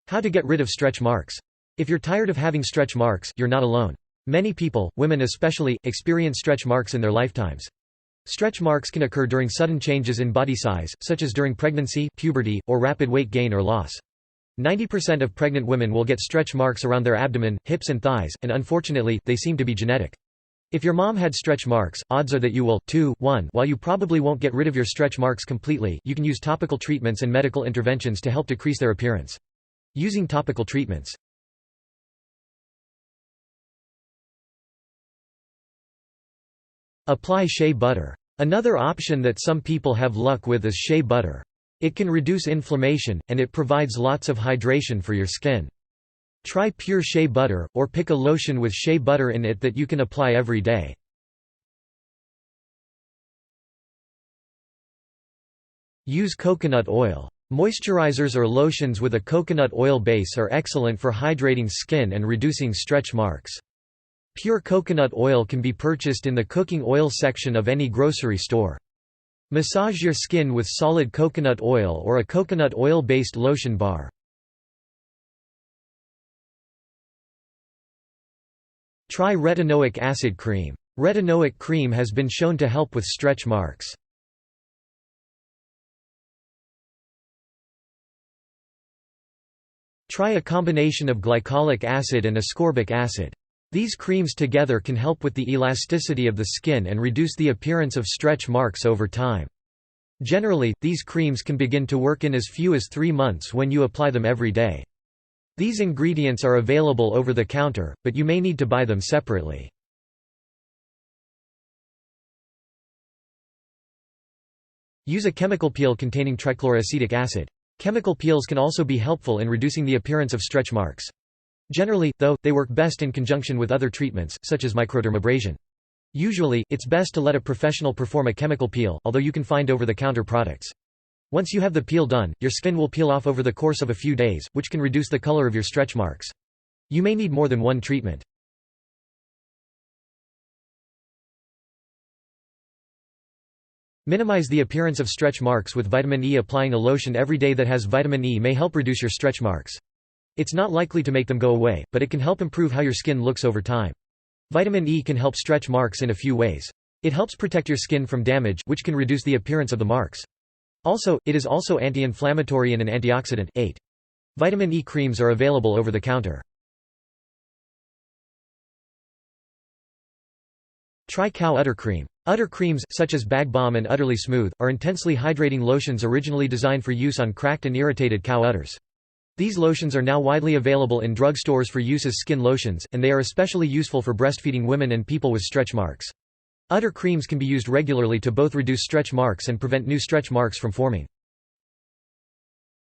How to get rid of stretch marks. If you're tired of having stretch marks, you're not alone. Many people, women especially, experience stretch marks in their lifetimes. Stretch marks can occur during sudden changes in body size, such as during pregnancy, puberty, or rapid weight gain or loss. 90% of pregnant women will get stretch marks around their abdomen, hips and thighs, and unfortunately, they seem to be genetic. If your mom had stretch marks, odds are that you will, too. 1. While you probably won't get rid of your stretch marks completely, you can use topical treatments and medical interventions to help decrease their appearance. Using topical treatments. Apply shea butter. Another option that some people have luck with is shea butter. It can reduce inflammation, and it provides lots of hydration for your skin. Try pure shea butter, or pick a lotion with shea butter in it that you can apply every day. Use coconut oil. Moisturizers or lotions with a coconut oil base are excellent for hydrating skin and reducing stretch marks. Pure coconut oil can be purchased in the cooking oil section of any grocery store. Massage your skin with solid coconut oil or a coconut oil-based lotion bar. Try retinoic acid cream. Retinoic cream has been shown to help with stretch marks. Try a combination of glycolic acid and ascorbic acid. These creams together can help with the elasticity of the skin and reduce the appearance of stretch marks over time. Generally, these creams can begin to work in as few as 3 months when you apply them every day. These ingredients are available over the counter, but you may need to buy them separately. Use a chemical peel containing trichloroacetic acid. Chemical peels can also be helpful in reducing the appearance of stretch marks. Generally, though, they work best in conjunction with other treatments, such as microdermabrasion. Usually, it's best to let a professional perform a chemical peel, although you can find over-the-counter products. Once you have the peel done, your skin will peel off over the course of a few days, which can reduce the color of your stretch marks. You may need more than one treatment. Minimize the appearance of stretch marks with vitamin E. Applying a lotion every day that has vitamin E may help reduce your stretch marks. It's not likely to make them go away, but it can help improve how your skin looks over time. Vitamin E can help stretch marks in a few ways. It helps protect your skin from damage, which can reduce the appearance of the marks. Also, it is also anti-inflammatory and an antioxidant. 8. Vitamin E creams are available over the counter. Try cow udder cream. Udder creams, such as Bag Balm and Utterly Smooth, are intensely hydrating lotions originally designed for use on cracked and irritated cow udders. These lotions are now widely available in drugstores for use as skin lotions, and they are especially useful for breastfeeding women and people with stretch marks. Udder creams can be used regularly to both reduce stretch marks and prevent new stretch marks from forming.